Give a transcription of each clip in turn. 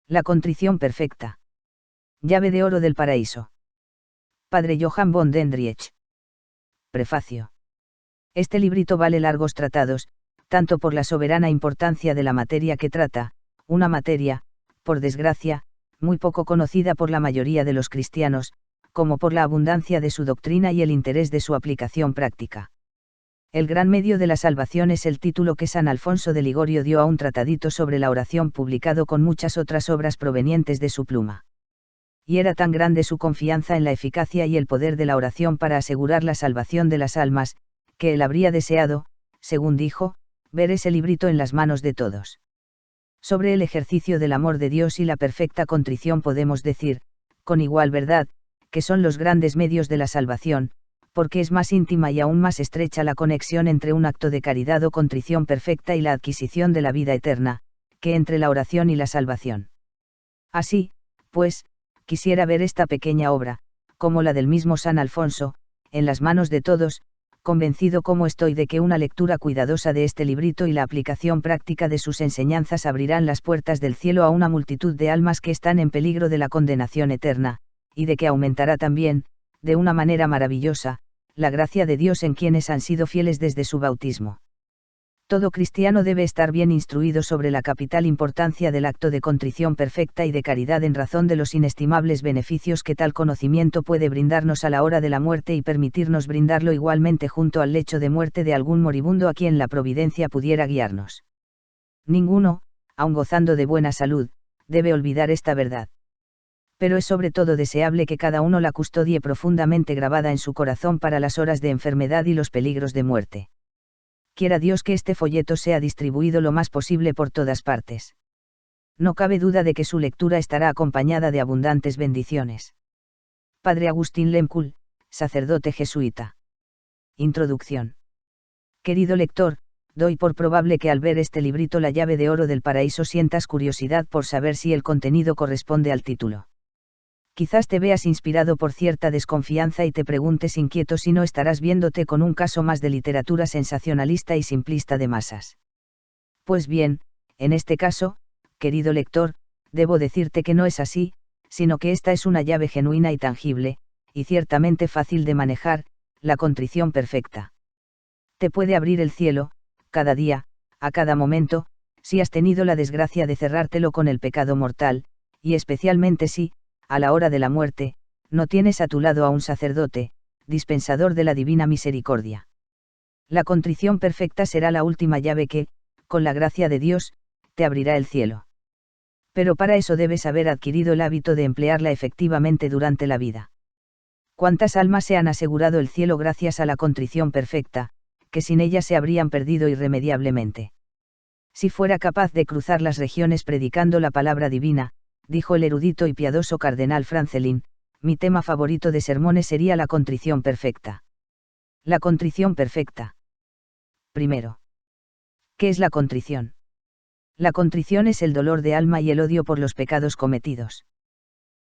La contrición perfecta. Llave de oro del paraíso. Padre Johann von Dendriech. Prefacio. Este librito vale largos tratados, tanto por la soberana importancia de la materia que trata, una materia, por desgracia, muy poco conocida por la mayoría de los cristianos, como por la abundancia de su doctrina y el interés de su aplicación práctica. El gran medio de la salvación es el título que San Alfonso de Ligorio dio a un tratadito sobre la oración publicado con muchas otras obras provenientes de su pluma. Y era tan grande su confianza en la eficacia y el poder de la oración para asegurar la salvación de las almas, que él habría deseado, según dijo, ver ese librito en las manos de todos. Sobre el ejercicio del amor de Dios y la perfecta contrición podemos decir, con igual verdad, que son los grandes medios de la salvación, porque es más íntima y aún más estrecha la conexión entre un acto de caridad o contrición perfecta y la adquisición de la vida eterna, que entre la oración y la salvación. Así, pues, quisiera ver esta pequeña obra, como la del mismo San Alfonso, en las manos de todos, convencido como estoy de que una lectura cuidadosa de este librito y la aplicación práctica de sus enseñanzas abrirán las puertas del cielo a una multitud de almas que están en peligro de la condenación eterna, y de que aumentará también, de una manera maravillosa, la gracia de Dios en quienes han sido fieles desde su bautismo. Todo cristiano debe estar bien instruido sobre la capital importancia del acto de contrición perfecta y de caridad en razón de los inestimables beneficios que tal conocimiento puede brindarnos a la hora de la muerte y permitirnos brindarlo igualmente junto al lecho de muerte de algún moribundo a quien la providencia pudiera guiarnos. Ninguno, aun gozando de buena salud, debe olvidar esta verdad. Pero es sobre todo deseable que cada uno la custodie profundamente grabada en su corazón para las horas de enfermedad y los peligros de muerte. Quiera Dios que este folleto sea distribuido lo más posible por todas partes. No cabe duda de que su lectura estará acompañada de abundantes bendiciones. Padre Agustín Lemkul, sacerdote jesuita. Introducción. Querido lector, doy por probable que al ver este librito La llave de oro del paraíso sientas curiosidad por saber si el contenido corresponde al título. Quizás te veas inspirado por cierta desconfianza y te preguntes inquieto si no estarás viéndote con un caso más de literatura sensacionalista y simplista de masas. Pues bien, en este caso, querido lector, debo decirte que no es así, sino que esta es una llave genuina y tangible, y ciertamente fácil de manejar, la contrición perfecta. Te puede abrir el cielo, cada día, a cada momento, si has tenido la desgracia de cerrártelo con el pecado mortal, y especialmente si, a la hora de la muerte, no tienes a tu lado a un sacerdote, dispensador de la divina misericordia. La contrición perfecta será la última llave que, con la gracia de Dios, te abrirá el cielo. Pero para eso debes haber adquirido el hábito de emplearla efectivamente durante la vida. ¿Cuántas almas se han asegurado el cielo gracias a la contrición perfecta, que sin ella se habrían perdido irremediablemente? Si fuera capaz de cruzar las regiones predicando la palabra divina, dijo el erudito y piadoso cardenal Francelin, mi tema favorito de sermones sería la contrición perfecta. La contrición perfecta. Primero. ¿Qué es la contrición? La contrición es el dolor de alma y el odio por los pecados cometidos.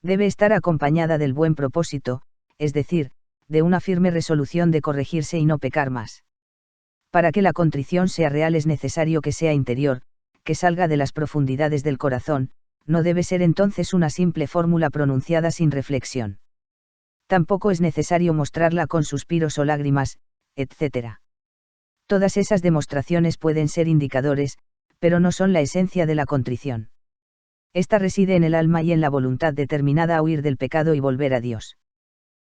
Debe estar acompañada del buen propósito, es decir, de una firme resolución de corregirse y no pecar más. Para que la contrición sea real es necesario que sea interior, que salga de las profundidades del corazón, no debe ser entonces una simple fórmula pronunciada sin reflexión. Tampoco es necesario mostrarla con suspiros o lágrimas, etc. Todas esas demostraciones pueden ser indicadores, pero no son la esencia de la contrición. Esta reside en el alma y en la voluntad determinada a huir del pecado y volver a Dios.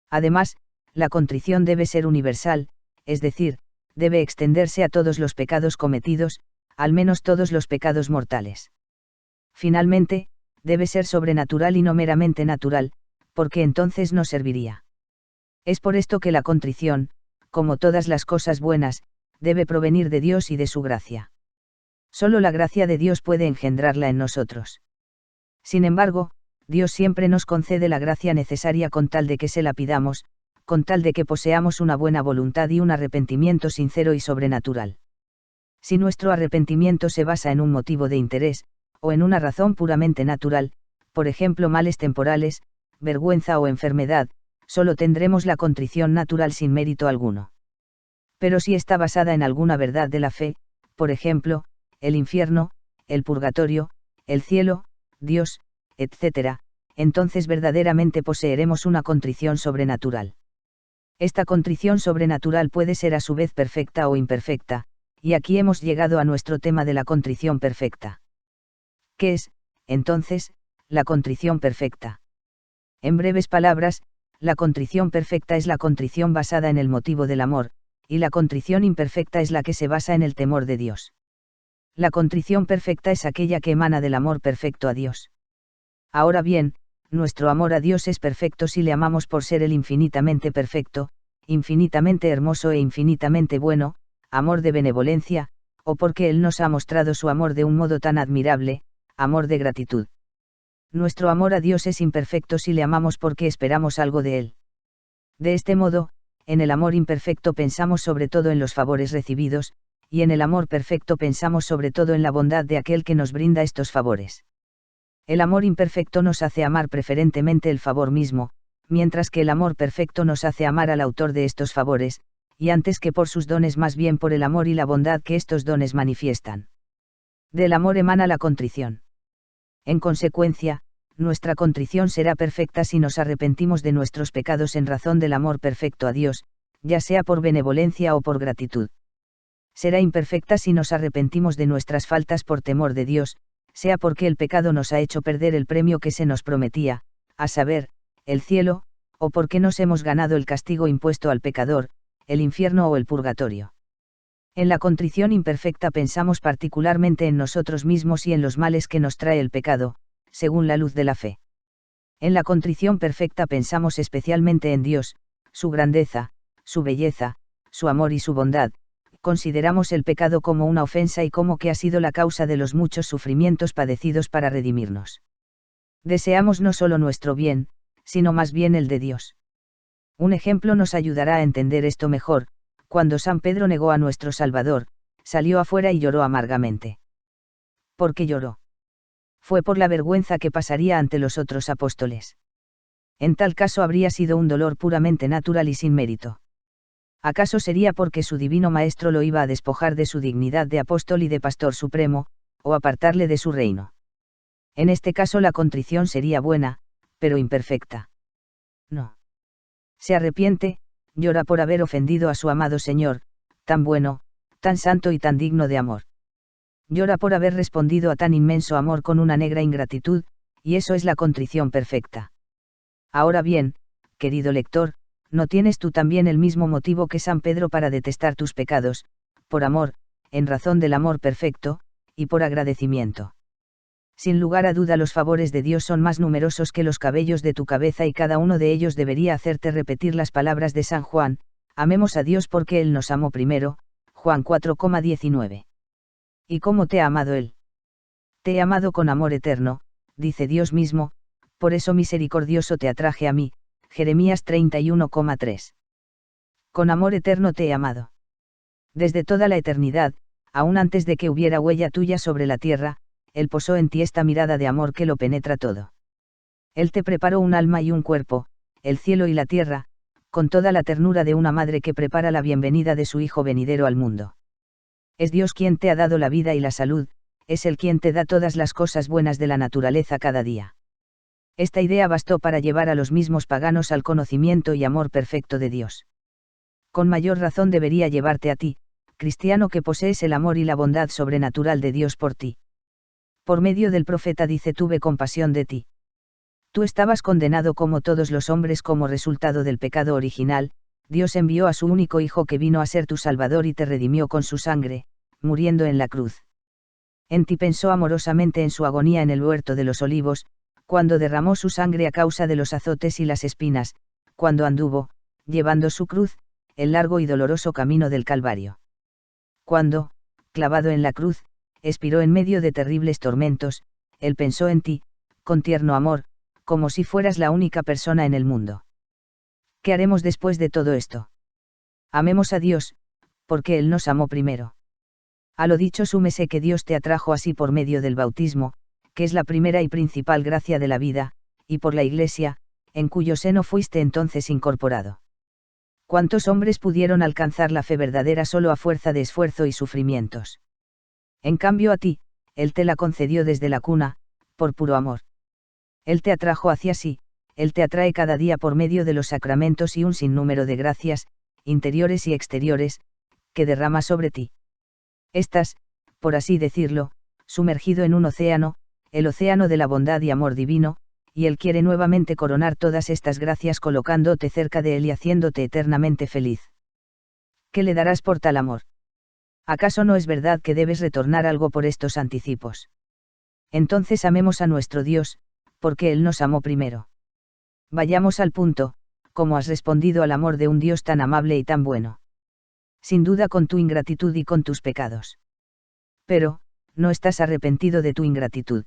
Además, la contrición debe ser universal, es decir, debe extenderse a todos los pecados cometidos, al menos todos los pecados mortales. Finalmente, debe ser sobrenatural y no meramente natural, porque entonces no serviría. Es por esto que la contrición, como todas las cosas buenas, debe provenir de Dios y de su gracia. Solo la gracia de Dios puede engendrarla en nosotros. Sin embargo, Dios siempre nos concede la gracia necesaria con tal de que se la pidamos, con tal de que poseamos una buena voluntad y un arrepentimiento sincero y sobrenatural. Si nuestro arrepentimiento se basa en un motivo de interés, o en una razón puramente natural, por ejemplo males temporales, vergüenza o enfermedad, solo tendremos la contrición natural sin mérito alguno. Pero si está basada en alguna verdad de la fe, por ejemplo, el infierno, el purgatorio, el cielo, Dios, etc., entonces verdaderamente poseeremos una contrición sobrenatural. Esta contrición sobrenatural puede ser a su vez perfecta o imperfecta, y aquí hemos llegado a nuestro tema de la contrición perfecta. ¿Qué es, entonces, la contrición perfecta? En breves palabras, la contrición perfecta es la contrición basada en el motivo del amor, y la contrición imperfecta es la que se basa en el temor de Dios. La contrición perfecta es aquella que emana del amor perfecto a Dios. Ahora bien, nuestro amor a Dios es perfecto si le amamos por ser Él infinitamente perfecto, infinitamente hermoso e infinitamente bueno, amor de benevolencia, o porque Él nos ha mostrado su amor de un modo tan admirable, amor de gratitud. Nuestro amor a Dios es imperfecto si le amamos porque esperamos algo de Él. De este modo, en el amor imperfecto pensamos sobre todo en los favores recibidos, y en el amor perfecto pensamos sobre todo en la bondad de aquel que nos brinda estos favores. El amor imperfecto nos hace amar preferentemente el favor mismo, mientras que el amor perfecto nos hace amar al autor de estos favores, y antes que por sus dones más bien por el amor y la bondad que estos dones manifiestan. Del amor emana la contrición. En consecuencia, nuestra contrición será perfecta si nos arrepentimos de nuestros pecados en razón del amor perfecto a Dios, ya sea por benevolencia o por gratitud. Será imperfecta si nos arrepentimos de nuestras faltas por temor de Dios, sea porque el pecado nos ha hecho perder el premio que se nos prometía, a saber, el cielo, o porque nos hemos ganado el castigo impuesto al pecador, el infierno o el purgatorio. En la contrición imperfecta pensamos particularmente en nosotros mismos y en los males que nos trae el pecado, según la luz de la fe. En la contrición perfecta pensamos especialmente en Dios, su grandeza, su belleza, su amor y su bondad. Consideramos el pecado como una ofensa y como que ha sido la causa de los muchos sufrimientos padecidos para redimirnos. Deseamos no solo nuestro bien, sino más bien el de Dios. Un ejemplo nos ayudará a entender esto mejor: cuando San Pedro negó a nuestro Salvador, salió afuera y lloró amargamente. ¿Por qué lloró? Fue por la vergüenza que pasaría ante los otros apóstoles. En tal caso habría sido un dolor puramente natural y sin mérito. ¿Acaso sería porque su divino maestro lo iba a despojar de su dignidad de apóstol y de pastor supremo, o apartarle de su reino? En este caso la contrición sería buena, pero imperfecta. No. Se arrepiente, llora por haber ofendido a su amado Señor, tan bueno, tan santo y tan digno de amor. Llora por haber respondido a tan inmenso amor con una negra ingratitud, y eso es la contrición perfecta. Ahora bien, querido lector, ¿no tienes tú también el mismo motivo que San Pedro para detestar tus pecados, por amor, en razón del amor perfecto, y por agradecimiento? Sin lugar a duda los favores de Dios son más numerosos que los cabellos de tu cabeza y cada uno de ellos debería hacerte repetir las palabras de San Juan: amemos a Dios porque Él nos amó primero, Juan 4,19. ¿Y cómo te ha amado Él? Te he amado con amor eterno, dice Dios mismo, por eso misericordioso te atraje a mí, Jeremías 31,3. Con amor eterno te he amado. Desde toda la eternidad, aún antes de que hubiera huella tuya sobre la tierra, Él posó en ti esta mirada de amor que lo penetra todo. Él te preparó un alma y un cuerpo, el cielo y la tierra, con toda la ternura de una madre que prepara la bienvenida de su hijo venidero al mundo. Es Dios quien te ha dado la vida y la salud, es Él quien te da todas las cosas buenas de la naturaleza cada día. Esta idea bastó para llevar a los mismos paganos al conocimiento y amor perfecto de Dios. Con mayor razón debería llevarte a ti, cristiano que posees el amor y la bondad sobrenatural de Dios por ti. Por medio del profeta dice: tuve compasión de ti. Tú estabas condenado como todos los hombres como resultado del pecado original. Dios envió a su único Hijo que vino a ser tu Salvador y te redimió con su sangre, muriendo en la cruz. En ti pensó amorosamente en su agonía en el huerto de los olivos, cuando derramó su sangre a causa de los azotes y las espinas, cuando anduvo, llevando su cruz, el largo y doloroso camino del Calvario. Cuando, clavado en la cruz, expiró en medio de terribles tormentos, Él pensó en ti, con tierno amor, como si fueras la única persona en el mundo. ¿Qué haremos después de todo esto? Amemos a Dios, porque Él nos amó primero. A lo dicho súmese que Dios te atrajo así por medio del bautismo, que es la primera y principal gracia de la vida, y por la Iglesia, en cuyo seno fuiste entonces incorporado. ¿Cuántos hombres pudieron alcanzar la fe verdadera solo a fuerza de esfuerzo y sufrimientos? En cambio a ti, Él te la concedió desde la cuna, por puro amor. Él te atrajo hacia sí, Él te atrae cada día por medio de los sacramentos y un sinnúmero de gracias, interiores y exteriores, que derrama sobre ti. Estás, por así decirlo, sumergido en un océano, el océano de la bondad y amor divino, y Él quiere nuevamente coronar todas estas gracias colocándote cerca de Él y haciéndote eternamente feliz. ¿Qué le darás por tal amor? ¿Acaso no es verdad que debes retornar algo por estos anticipos? Entonces amemos a nuestro Dios, porque Él nos amó primero. Vayamos al punto, ¿cómo has respondido al amor de un Dios tan amable y tan bueno? Sin duda con tu ingratitud y con tus pecados. Pero, no estás arrepentido de tu ingratitud.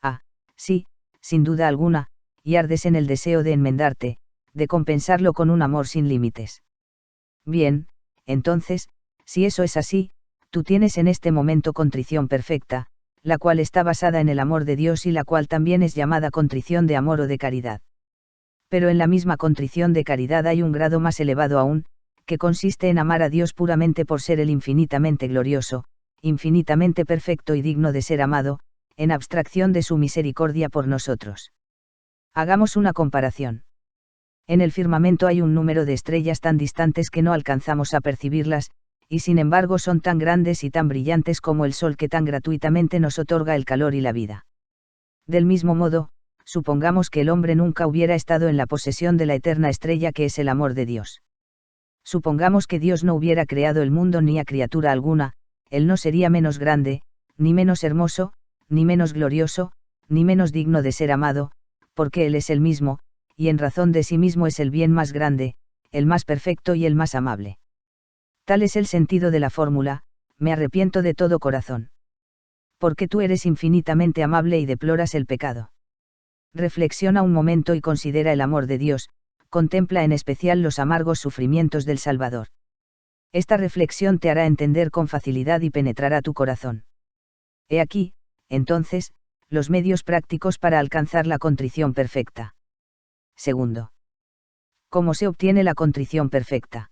Ah, sí, sin duda alguna, y ardes en el deseo de enmendarte, de compensarlo con un amor sin límites. Bien, entonces, si eso es así, tú tienes en este momento contrición perfecta, la cual está basada en el amor de Dios y la cual también es llamada contrición de amor o de caridad. Pero en la misma contrición de caridad hay un grado más elevado aún, que consiste en amar a Dios puramente por ser el infinitamente glorioso, infinitamente perfecto y digno de ser amado, en abstracción de su misericordia por nosotros. Hagamos una comparación. En el firmamento hay un número de estrellas tan distantes que no alcanzamos a percibirlas, y sin embargo son tan grandes y tan brillantes como el sol que tan gratuitamente nos otorga el calor y la vida. Del mismo modo, supongamos que el hombre nunca hubiera estado en la posesión de la eterna estrella que es el amor de Dios. Supongamos que Dios no hubiera creado el mundo ni a criatura alguna, Él no sería menos grande, ni menos hermoso, ni menos glorioso, ni menos digno de ser amado, porque Él es el mismo, y en razón de sí mismo es el bien más grande, el más perfecto y el más amable. Tal es el sentido de la fórmula, me arrepiento de todo corazón. Porque tú eres infinitamente amable y deploras el pecado. Reflexiona un momento y considera el amor de Dios, contempla en especial los amargos sufrimientos del Salvador. Esta reflexión te hará entender con facilidad y penetrará tu corazón. He aquí, entonces, los medios prácticos para alcanzar la contrición perfecta. Segundo. ¿Cómo se obtiene la contrición perfecta?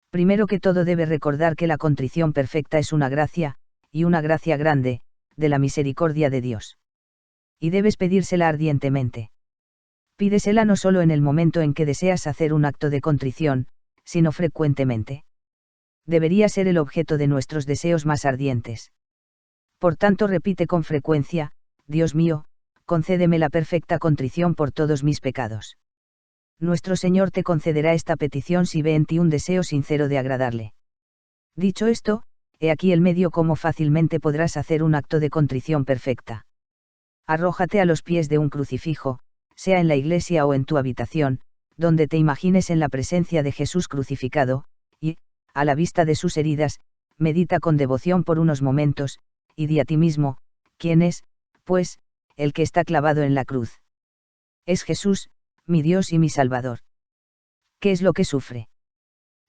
Primero que todo debe recordar que la contrición perfecta es una gracia, y una gracia grande, de la misericordia de Dios. Y debes pedírsela ardientemente. Pídesela no solo en el momento en que deseas hacer un acto de contrición, sino frecuentemente. Debería ser el objeto de nuestros deseos más ardientes. Por tanto, repite con frecuencia: Dios mío, concédeme la perfecta contrición por todos mis pecados. Nuestro Señor te concederá esta petición si ve en ti un deseo sincero de agradarle. Dicho esto, he aquí el medio cómo fácilmente podrás hacer un acto de contrición perfecta. Arrójate a los pies de un crucifijo, sea en la iglesia o en tu habitación, donde te imagines en la presencia de Jesús crucificado, y, a la vista de sus heridas, medita con devoción por unos momentos, y di a ti mismo: ¿quién es, pues, el que está clavado en la cruz? Es Jesús, mi Dios y mi Salvador. ¿Qué es lo que sufre?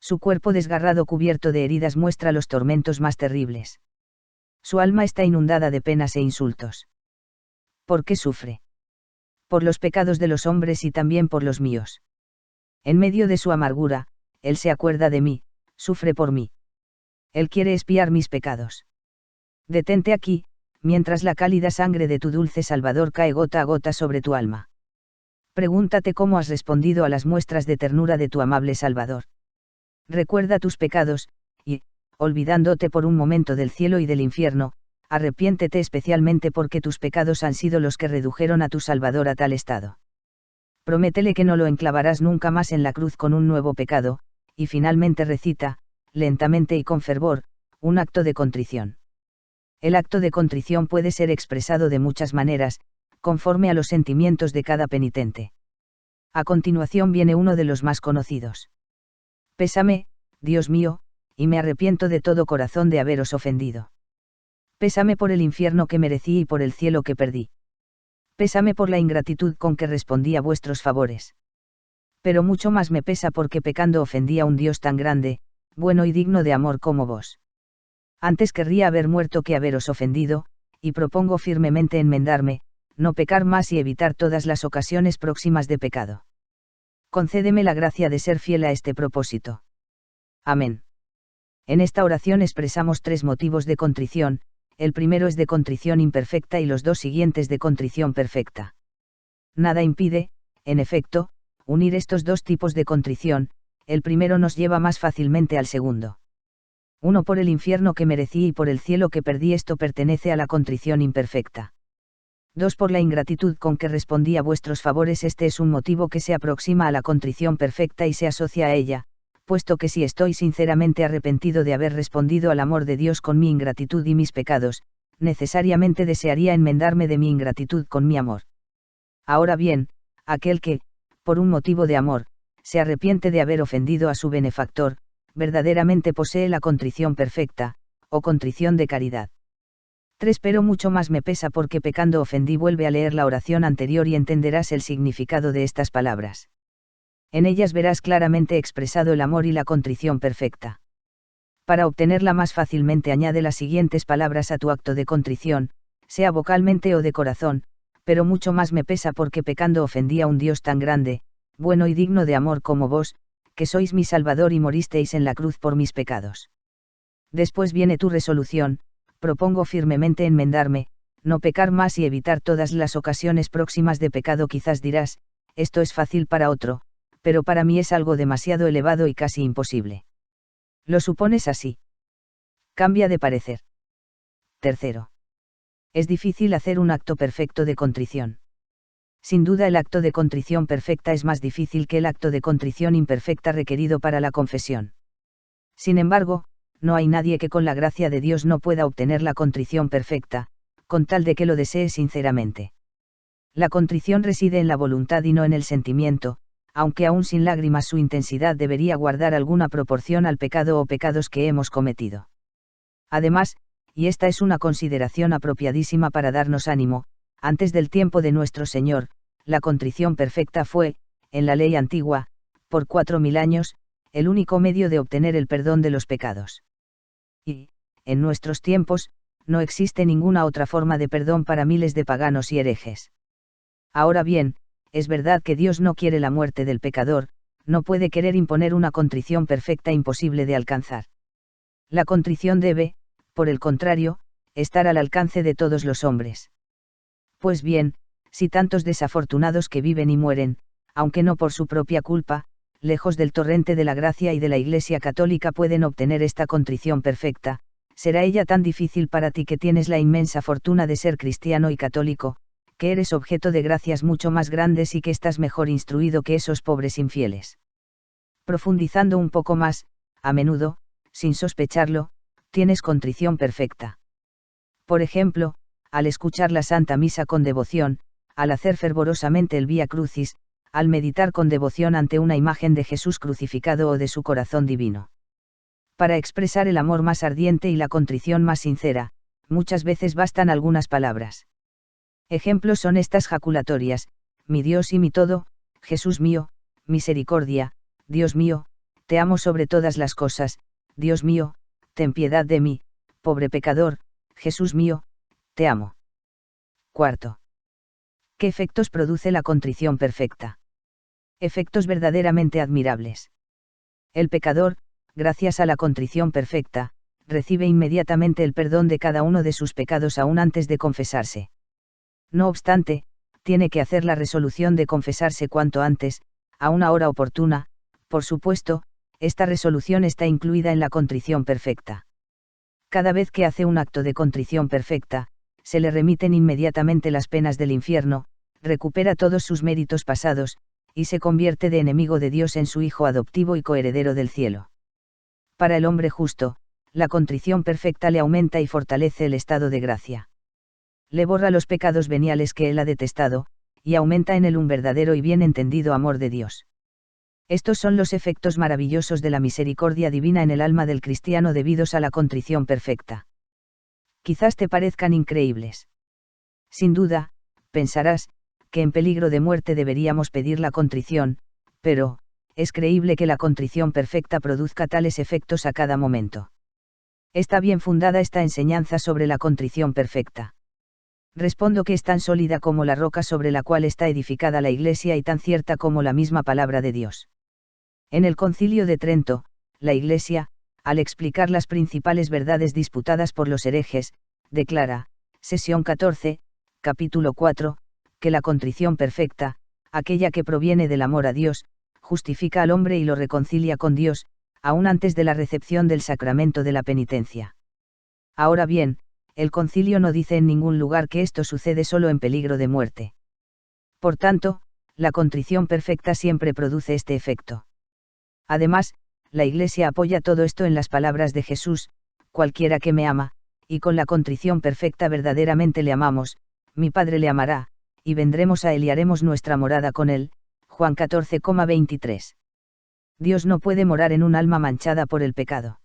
Su cuerpo desgarrado cubierto de heridas muestra los tormentos más terribles. Su alma está inundada de penas e insultos. ¿Por qué sufre? Por los pecados de los hombres y también por los míos. En medio de su amargura, Él se acuerda de mí, sufre por mí. Él quiere expiar mis pecados. Detente aquí, mientras la cálida sangre de tu dulce Salvador cae gota a gota sobre tu alma. Pregúntate cómo has respondido a las muestras de ternura de tu amable Salvador. Recuerda tus pecados, y, olvidándote por un momento del cielo y del infierno, arrepiéntete especialmente porque tus pecados han sido los que redujeron a tu Salvador a tal estado. Prométele que no lo enclavarás nunca más en la cruz con un nuevo pecado, y finalmente recita, lentamente y con fervor, un acto de contrición. El acto de contrición puede ser expresado de muchas maneras, conforme a los sentimientos de cada penitente. A continuación viene uno de los más conocidos. Pésame, Dios mío, y me arrepiento de todo corazón de haberos ofendido. Pésame por el infierno que merecí y por el cielo que perdí. Pésame por la ingratitud con que respondí a vuestros favores. Pero mucho más me pesa porque pecando ofendí a un Dios tan grande, bueno y digno de amor como vos. Antes querría haber muerto que haberos ofendido, y propongo firmemente enmendarme, no pecar más y evitar todas las ocasiones próximas de pecado. Concédeme la gracia de ser fiel a este propósito. Amén. En esta oración expresamos 3 motivos de contrición: el primero es de contrición imperfecta y los 2 siguientes de contrición perfecta. Nada impide, en efecto, unir estos dos tipos de contrición, el primero nos lleva más fácilmente al segundo. Uno por el infierno que merecí y por el cielo que perdí, esto pertenece a la contrición imperfecta. 2 por la ingratitud con que respondí a vuestros favores, este es un motivo que se aproxima a la contrición perfecta y se asocia a ella, puesto que si estoy sinceramente arrepentido de haber respondido al amor de Dios con mi ingratitud y mis pecados, necesariamente desearía enmendarme de mi ingratitud con mi amor. Ahora bien, aquel que, por un motivo de amor, se arrepiente de haber ofendido a su benefactor, verdaderamente posee la contrición perfecta, o contrición de caridad. 3 Pero mucho más me pesa porque pecando ofendí. Vuelve a leer la oración anterior y entenderás el significado de estas palabras. En ellas verás claramente expresado el amor y la contrición perfecta. Para obtenerla más fácilmente añade las siguientes palabras a tu acto de contrición, sea vocalmente o de corazón: pero mucho más me pesa porque pecando ofendí a un Dios tan grande, bueno y digno de amor como vos, que sois mi Salvador y moristeis en la cruz por mis pecados. Después viene tu resolución: propongo firmemente enmendarme, no pecar más y evitar todas las ocasiones próximas de pecado. Quizás dirás, esto es fácil para otro, pero para mí es algo demasiado elevado y casi imposible. ¿Lo supones así? Cambia de parecer. Tercero. Es difícil hacer un acto perfecto de contrición. Sin duda el acto de contrición perfecta es más difícil que el acto de contrición imperfecta requerido para la confesión. Sin embargo, no hay nadie que con la gracia de Dios no pueda obtener la contrición perfecta, con tal de que lo desee sinceramente. La contrición reside en la voluntad y no en el sentimiento, aunque aún sin lágrimas su intensidad debería guardar alguna proporción al pecado o pecados que hemos cometido. Además, y esta es una consideración apropiadísima para darnos ánimo, antes del tiempo de nuestro Señor, la contrición perfecta fue, en la ley antigua, por 4000 años, el único medio de obtener el perdón de los pecados. Y, en nuestros tiempos, no existe ninguna otra forma de perdón para miles de paganos y herejes. Ahora bien, es verdad que Dios no quiere la muerte del pecador, no puede querer imponer una contrición perfecta imposible de alcanzar. La contrición debe, por el contrario, estar al alcance de todos los hombres. Pues bien, si tantos desafortunados que viven y mueren, aunque no por su propia culpa, lejos del torrente de la gracia y de la Iglesia católica pueden obtener esta contrición perfecta, será ella tan difícil para ti que tienes la inmensa fortuna de ser cristiano y católico, que eres objeto de gracias mucho más grandes y que estás mejor instruido que esos pobres infieles. Profundizando un poco más, a menudo, sin sospecharlo, tienes contrición perfecta. Por ejemplo, al escuchar la Santa Misa con devoción, al hacer fervorosamente el Vía Crucis, al meditar con devoción ante una imagen de Jesús crucificado o de su corazón divino. Para expresar el amor más ardiente y la contrición más sincera, muchas veces bastan algunas palabras. Ejemplos son estas jaculatorias: mi Dios y mi todo, Jesús mío, misericordia, Dios mío, te amo sobre todas las cosas, Dios mío, ten piedad de mí, pobre pecador, Jesús mío, te amo. Cuarto. ¿Qué efectos produce la contrición perfecta? Efectos verdaderamente admirables. El pecador, gracias a la contrición perfecta, recibe inmediatamente el perdón de cada uno de sus pecados aún antes de confesarse. No obstante, tiene que hacer la resolución de confesarse cuanto antes, a una hora oportuna. Por supuesto, esta resolución está incluida en la contrición perfecta. Cada vez que hace un acto de contrición perfecta, se le remiten inmediatamente las penas del infierno, recupera todos sus méritos pasados, y se convierte de enemigo de Dios en su hijo adoptivo y coheredero del cielo. Para el hombre justo, la contrición perfecta le aumenta y fortalece el estado de gracia. Le borra los pecados veniales que él ha detestado, y aumenta en él un verdadero y bien entendido amor de Dios. Estos son los efectos maravillosos de la misericordia divina en el alma del cristiano debidos a la contrición perfecta. Quizás te parezcan increíbles. Sin duda, pensarás, que en peligro de muerte deberíamos pedir la contrición, pero, es creíble que la contrición perfecta produzca tales efectos a cada momento. Está bien fundada esta enseñanza sobre la contrición perfecta. Respondo que es tan sólida como la roca sobre la cual está edificada la Iglesia y tan cierta como la misma palabra de Dios. En el Concilio de Trento, la Iglesia, al explicar las principales verdades disputadas por los herejes, declara, sesión 14, capítulo 4, que la contrición perfecta, aquella que proviene del amor a Dios, justifica al hombre y lo reconcilia con Dios, aún antes de la recepción del sacramento de la penitencia. Ahora bien, el concilio no dice en ningún lugar que esto sucede solo en peligro de muerte. Por tanto, la contrición perfecta siempre produce este efecto. Además, la Iglesia apoya todo esto en las palabras de Jesús: cualquiera que me ama, y con la contrición perfecta verdaderamente le amamos, mi Padre le amará, y vendremos a él y haremos nuestra morada con él. Juan 14,23. Dios no puede morar en un alma manchada por el pecado.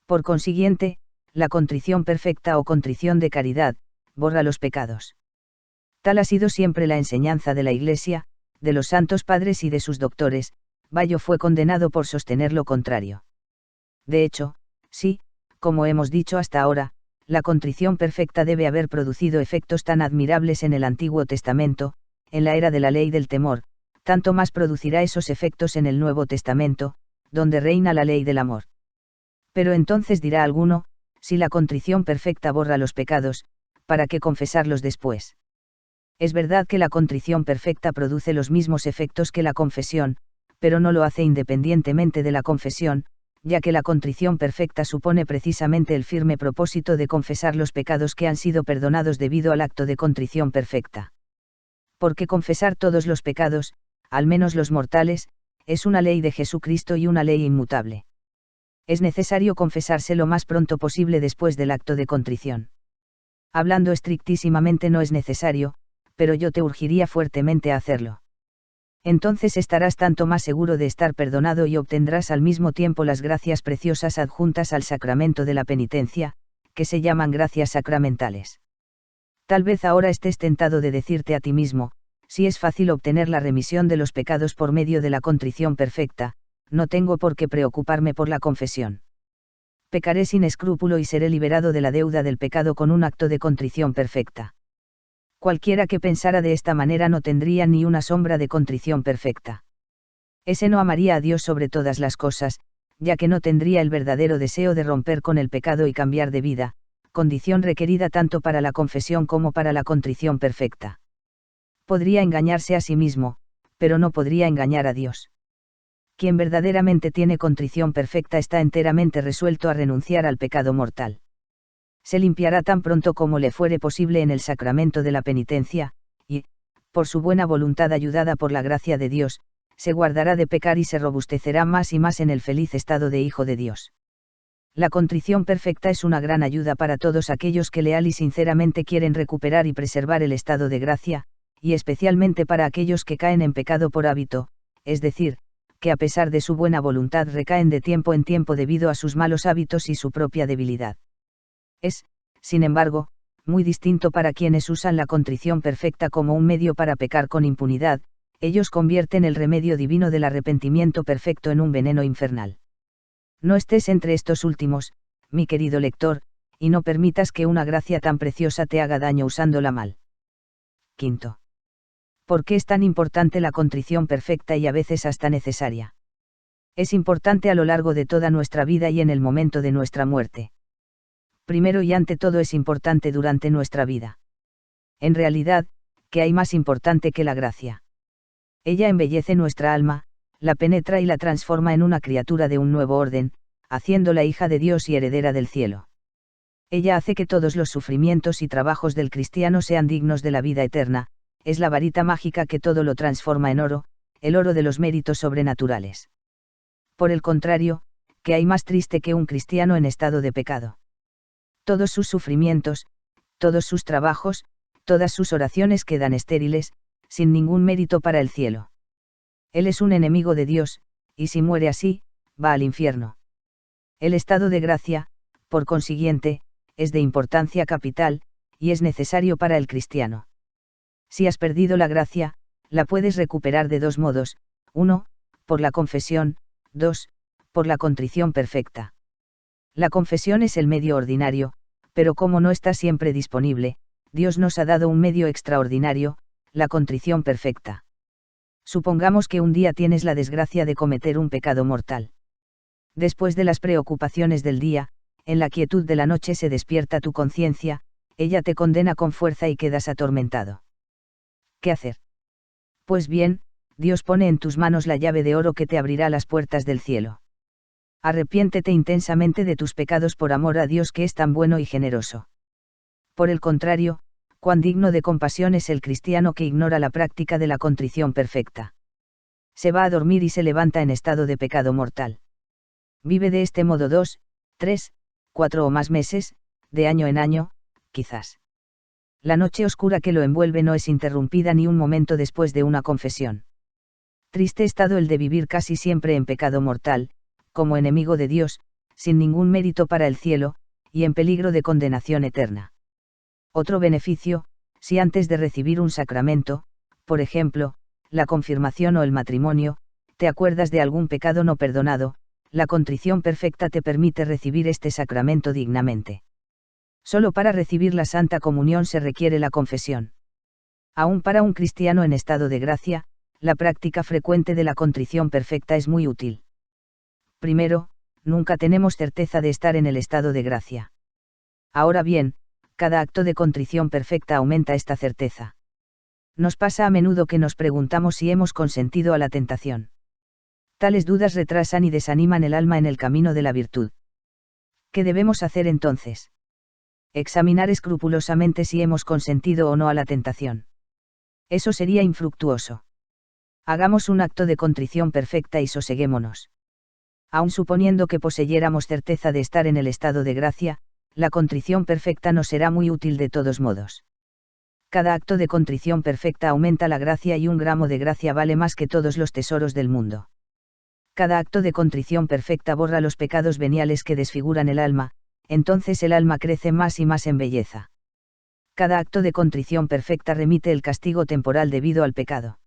Por consiguiente, la contrición perfecta o contrición de caridad, borra los pecados. Tal ha sido siempre la enseñanza de la Iglesia, de los santos padres y de sus doctores. Bayo fue condenado por sostener lo contrario. De hecho, sí, como hemos dicho hasta ahora, la contrición perfecta debe haber producido efectos tan admirables en el Antiguo Testamento, en la era de la ley del temor, tanto más producirá esos efectos en el Nuevo Testamento, donde reina la ley del amor. Pero entonces dirá alguno: si la contrición perfecta borra los pecados, ¿para qué confesarlos después? Es verdad que la contrición perfecta produce los mismos efectos que la confesión, pero no lo hace independientemente de la confesión, ya que la contrición perfecta supone precisamente el firme propósito de confesar los pecados que han sido perdonados debido al acto de contrición perfecta. Porque confesar todos los pecados, al menos los mortales, es una ley de Jesucristo y una ley inmutable. Es necesario confesarse lo más pronto posible después del acto de contrición. Hablando estrictísimamente no es necesario, pero yo te urgiría fuertemente a hacerlo. Entonces estarás tanto más seguro de estar perdonado y obtendrás al mismo tiempo las gracias preciosas adjuntas al sacramento de la penitencia, que se llaman gracias sacramentales. Tal vez ahora estés tentado de decirte a ti mismo: si es fácil obtener la remisión de los pecados por medio de la contrición perfecta, no tengo por qué preocuparme por la confesión. Pecaré sin escrúpulo y seré liberado de la deuda del pecado con un acto de contrición perfecta. Cualquiera que pensara de esta manera no tendría ni una sombra de contrición perfecta. Ese no amaría a Dios sobre todas las cosas, ya que no tendría el verdadero deseo de romper con el pecado y cambiar de vida, condición requerida tanto para la confesión como para la contrición perfecta. Podría engañarse a sí mismo, pero no podría engañar a Dios. Quien verdaderamente tiene contrición perfecta está enteramente resuelto a renunciar al pecado mortal. Se limpiará tan pronto como le fuere posible en el sacramento de la penitencia, y, por su buena voluntad ayudada por la gracia de Dios, se guardará de pecar y se robustecerá más y más en el feliz estado de hijo de Dios. La contrición perfecta es una gran ayuda para todos aquellos que leal y sinceramente quieren recuperar y preservar el estado de gracia, y especialmente para aquellos que caen en pecado por hábito, es decir, que a pesar de su buena voluntad recaen de tiempo en tiempo debido a sus malos hábitos y su propia debilidad. Es, sin embargo, muy distinto para quienes usan la contrición perfecta como un medio para pecar con impunidad. Ellos convierten el remedio divino del arrepentimiento perfecto en un veneno infernal. No estés entre estos últimos, mi querido lector, y no permitas que una gracia tan preciosa te haga daño usándola mal. Quinto. ¿Por qué es tan importante la contrición perfecta y a veces hasta necesaria? Es importante a lo largo de toda nuestra vida y en el momento de nuestra muerte. Primero y ante todo es importante durante nuestra vida. En realidad, ¿qué hay más importante que la gracia? Ella embellece nuestra alma, la penetra y la transforma en una criatura de un nuevo orden, haciéndola hija de Dios y heredera del cielo. Ella hace que todos los sufrimientos y trabajos del cristiano sean dignos de la vida eterna, es la varita mágica que todo lo transforma en oro, el oro de los méritos sobrenaturales. Por el contrario, ¿qué hay más triste que un cristiano en estado de pecado? Todos sus sufrimientos, todos sus trabajos, todas sus oraciones quedan estériles, sin ningún mérito para el cielo. Él es un enemigo de Dios, y si muere así, va al infierno. El estado de gracia, por consiguiente, es de importancia capital, y es necesario para el cristiano. Si has perdido la gracia, la puedes recuperar de dos modos: 1, por la confesión; 2, por la contrición perfecta. La confesión es el medio ordinario, pero como no está siempre disponible, Dios nos ha dado un medio extraordinario, la contrición perfecta. Supongamos que un día tienes la desgracia de cometer un pecado mortal. Después de las preocupaciones del día, en la quietud de la noche se despierta tu conciencia, ella te condena con fuerza y quedas atormentado. ¿Qué hacer? Pues bien, Dios pone en tus manos la llave de oro que te abrirá las puertas del cielo. Arrepiéntete intensamente de tus pecados por amor a Dios que es tan bueno y generoso. Por el contrario, cuán digno de compasión es el cristiano que ignora la práctica de la contrición perfecta. Se va a dormir y se levanta en estado de pecado mortal. Vive de este modo 2, 3, 4 o más meses, de año en año, quizás. La noche oscura que lo envuelve no es interrumpida ni un momento después de una confesión. Triste estado el de vivir casi siempre en pecado mortal, como enemigo de Dios, sin ningún mérito para el cielo, y en peligro de condenación eterna. Otro beneficio, si antes de recibir un sacramento, por ejemplo, la confirmación o el matrimonio, te acuerdas de algún pecado no perdonado, la contrición perfecta te permite recibir este sacramento dignamente. Solo para recibir la Santa Comunión se requiere la confesión. Aún para un cristiano en estado de gracia, la práctica frecuente de la contrición perfecta es muy útil. Primero, nunca tenemos certeza de estar en el estado de gracia. Ahora bien, cada acto de contrición perfecta aumenta esta certeza. Nos pasa a menudo que nos preguntamos si hemos consentido a la tentación. Tales dudas retrasan y desaniman el alma en el camino de la virtud. ¿Qué debemos hacer entonces? Examinar escrupulosamente si hemos consentido o no a la tentación. Eso sería infructuoso. Hagamos un acto de contrición perfecta y soseguémonos. Aun suponiendo que poseyéramos certeza de estar en el estado de gracia, la contrición perfecta nos será muy útil de todos modos. Cada acto de contrición perfecta aumenta la gracia y un gramo de gracia vale más que todos los tesoros del mundo. Cada acto de contrición perfecta borra los pecados veniales que desfiguran el alma, entonces el alma crece más y más en belleza. Cada acto de contrición perfecta remite el castigo temporal debido al pecado.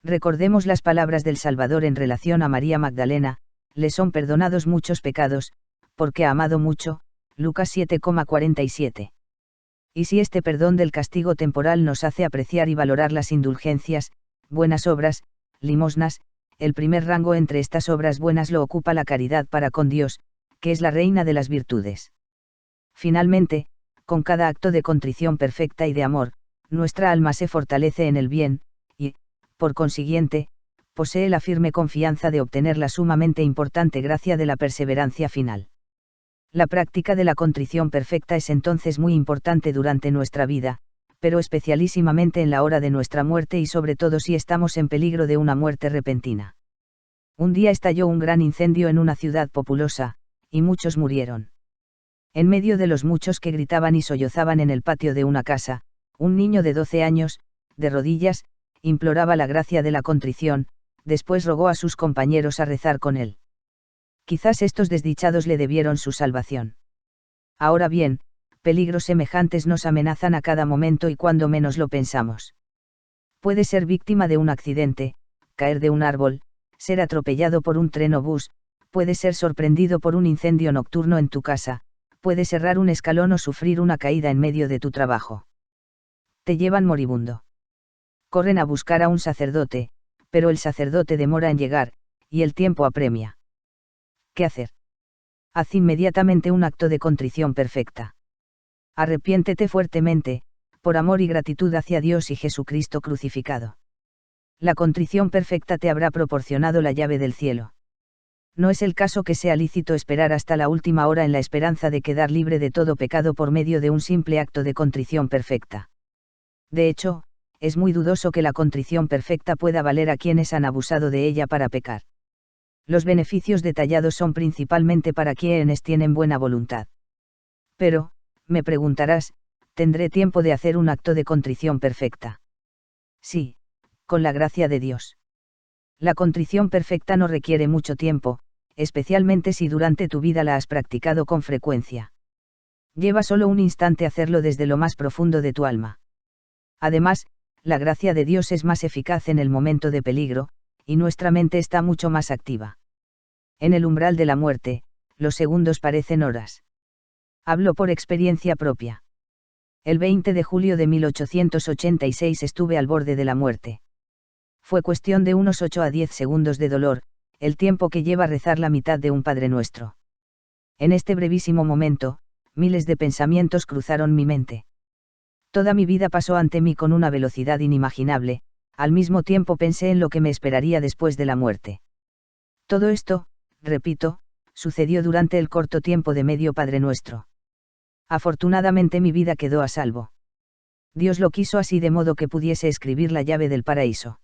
Recordemos las palabras del Salvador en relación a María Magdalena: le son perdonados muchos pecados, porque ha amado mucho, Lucas 7,47. Y si este perdón del castigo temporal nos hace apreciar y valorar las indulgencias, buenas obras, limosnas, el primer rango entre estas obras buenas lo ocupa la caridad para con Dios, que es la reina de las virtudes. Finalmente, con cada acto de contrición perfecta y de amor, nuestra alma se fortalece en el bien, y, por consiguiente, posee la firme confianza de obtener la sumamente importante gracia de la perseverancia final. La práctica de la contrición perfecta es entonces muy importante durante nuestra vida, pero especialísimamente en la hora de nuestra muerte y sobre todo si estamos en peligro de una muerte repentina. Un día estalló un gran incendio en una ciudad populosa, y muchos murieron. En medio de los muchos que gritaban y sollozaban en el patio de una casa, un niño de 12 años, de rodillas, imploraba la gracia de la contrición, después rogó a sus compañeros a rezar con él. Quizás estos desdichados le debieron su salvación. Ahora bien, peligros semejantes nos amenazan a cada momento y cuando menos lo pensamos. Puede ser víctima de un accidente, caer de un árbol, ser atropellado por un tren o bus, puede ser sorprendido por un incendio nocturno en tu casa, puedes errar un escalón o sufrir una caída en medio de tu trabajo. Te llevan moribundo. Corren a buscar a un sacerdote, pero el sacerdote demora en llegar, y el tiempo apremia. ¿Qué hacer? Haz inmediatamente un acto de contrición perfecta. Arrepiéntete fuertemente, por amor y gratitud hacia Dios y Jesucristo crucificado. La contrición perfecta te habrá proporcionado la llave del cielo. No es el caso que sea lícito esperar hasta la última hora en la esperanza de quedar libre de todo pecado por medio de un simple acto de contrición perfecta. De hecho, es muy dudoso que la contrición perfecta pueda valer a quienes han abusado de ella para pecar. Los beneficios detallados son principalmente para quienes tienen buena voluntad. Pero, me preguntarás, ¿tendré tiempo de hacer un acto de contrición perfecta? Sí, con la gracia de Dios. La contrición perfecta no requiere mucho tiempo, especialmente si durante tu vida la has practicado con frecuencia. Lleva solo un instante hacerlo desde lo más profundo de tu alma. Además, la gracia de Dios es más eficaz en el momento de peligro, y nuestra mente está mucho más activa. En el umbral de la muerte, los segundos parecen horas. Hablo por experiencia propia. El 20 de julio de 1886 estuve al borde de la muerte. Fue cuestión de unos 8 a 10 segundos de dolor, el tiempo que lleva rezar la mitad de un Padre Nuestro. En este brevísimo momento, miles de pensamientos cruzaron mi mente. Toda mi vida pasó ante mí con una velocidad inimaginable, al mismo tiempo pensé en lo que me esperaría después de la muerte. Todo esto, repito, sucedió durante el corto tiempo de medio Padre Nuestro. Afortunadamente mi vida quedó a salvo. Dios lo quiso así de modo que pudiese escribir la llave del paraíso.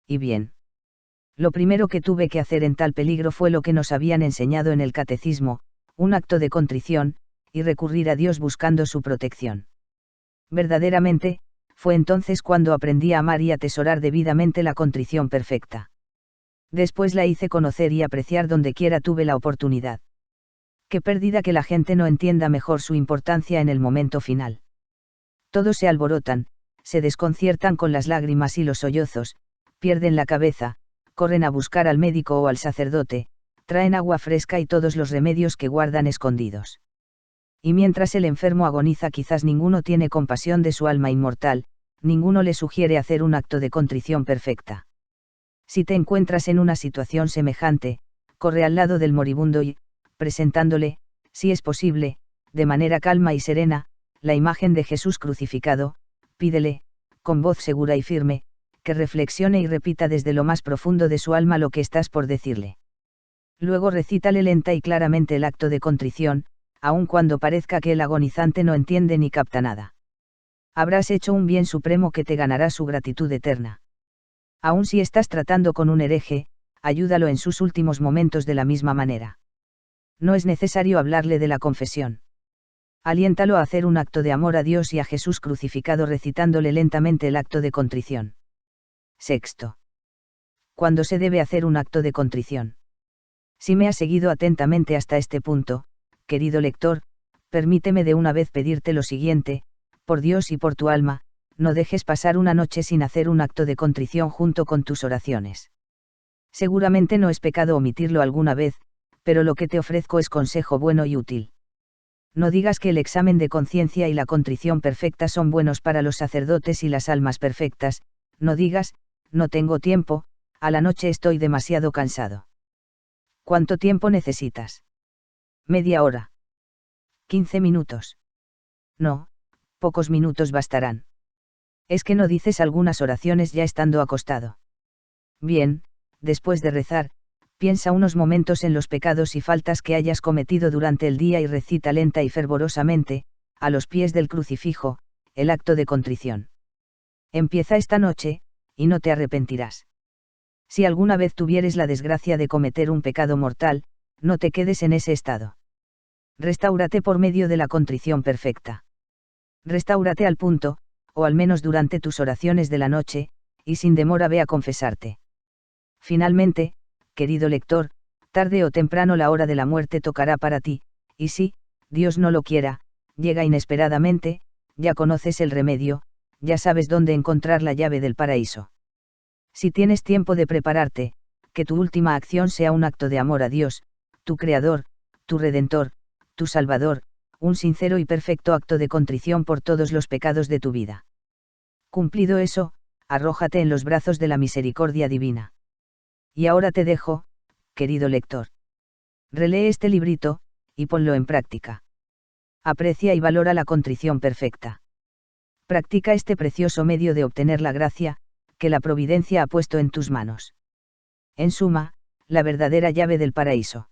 Y bien. Lo primero que tuve que hacer en tal peligro fue lo que nos habían enseñado en el catecismo, un acto de contrición, y recurrir a Dios buscando su protección. Verdaderamente, fue entonces cuando aprendí a amar y atesorar debidamente la contrición perfecta. Después la hice conocer y apreciar donde quiera tuve la oportunidad. Qué pérdida que la gente no entienda mejor su importancia en el momento final. Todos se alborotan, se desconciertan con las lágrimas y los sollozos, pierden la cabeza, corren a buscar al médico o al sacerdote, traen agua fresca y todos los remedios que guardan escondidos. Y mientras el enfermo agoniza quizás ninguno tiene compasión de su alma inmortal, ninguno le sugiere hacer un acto de contrición perfecta. Si te encuentras en una situación semejante, corre al lado del moribundo y, presentándole, si es posible, de manera calma y serena, la imagen de Jesús crucificado, pídele, con voz segura y firme, que reflexione y repita desde lo más profundo de su alma lo que estás por decirle. Luego recítale lenta y claramente el acto de contrición, aun cuando parezca que el agonizante no entiende ni capta nada. Habrás hecho un bien supremo que te ganará su gratitud eterna. Aun si estás tratando con un hereje, ayúdalo en sus últimos momentos de la misma manera. No es necesario hablarle de la confesión. Aliéntalo a hacer un acto de amor a Dios y a Jesús crucificado recitándole lentamente el acto de contrición. Sexto. ¿Cuándo se debe hacer un acto de contrición? Si me has seguido atentamente hasta este punto, querido lector, permíteme de una vez pedirte lo siguiente, por Dios y por tu alma, no dejes pasar una noche sin hacer un acto de contrición junto con tus oraciones. Seguramente no es pecado omitirlo alguna vez, pero lo que te ofrezco es consejo bueno y útil. No digas que el examen de conciencia y la contrición perfecta son buenos para los sacerdotes y las almas perfectas, no digas, no tengo tiempo, a la noche estoy demasiado cansado. ¿Cuánto tiempo necesitas? ¿Media hora? 15 minutos. No, pocos minutos bastarán. Es que no dices algunas oraciones ya estando acostado. Bien, después de rezar, piensa unos momentos en los pecados y faltas que hayas cometido durante el día y recita lenta y fervorosamente, a los pies del crucifijo, el acto de contrición. Empieza esta noche, y no te arrepentirás. Si alguna vez tuvieres la desgracia de cometer un pecado mortal, no te quedes en ese estado. Restáurate por medio de la contrición perfecta. Restáurate al punto, o al menos durante tus oraciones de la noche, y sin demora ve a confesarte. Finalmente, querido lector, tarde o temprano la hora de la muerte tocará para ti, y si, Dios no lo quiera, llega inesperadamente, ya conoces el remedio, ya sabes dónde encontrar la llave del paraíso. Si tienes tiempo de prepararte, que tu última acción sea un acto de amor a Dios, tu Creador, tu Redentor, tu Salvador, un sincero y perfecto acto de contrición por todos los pecados de tu vida. Cumplido eso, arrójate en los brazos de la misericordia divina. Y ahora te dejo, querido lector. Relee este librito, y ponlo en práctica. Aprecia y valora la contrición perfecta. Practica este precioso medio de obtener la gracia, que la providencia ha puesto en tus manos. En suma, la verdadera llave del paraíso.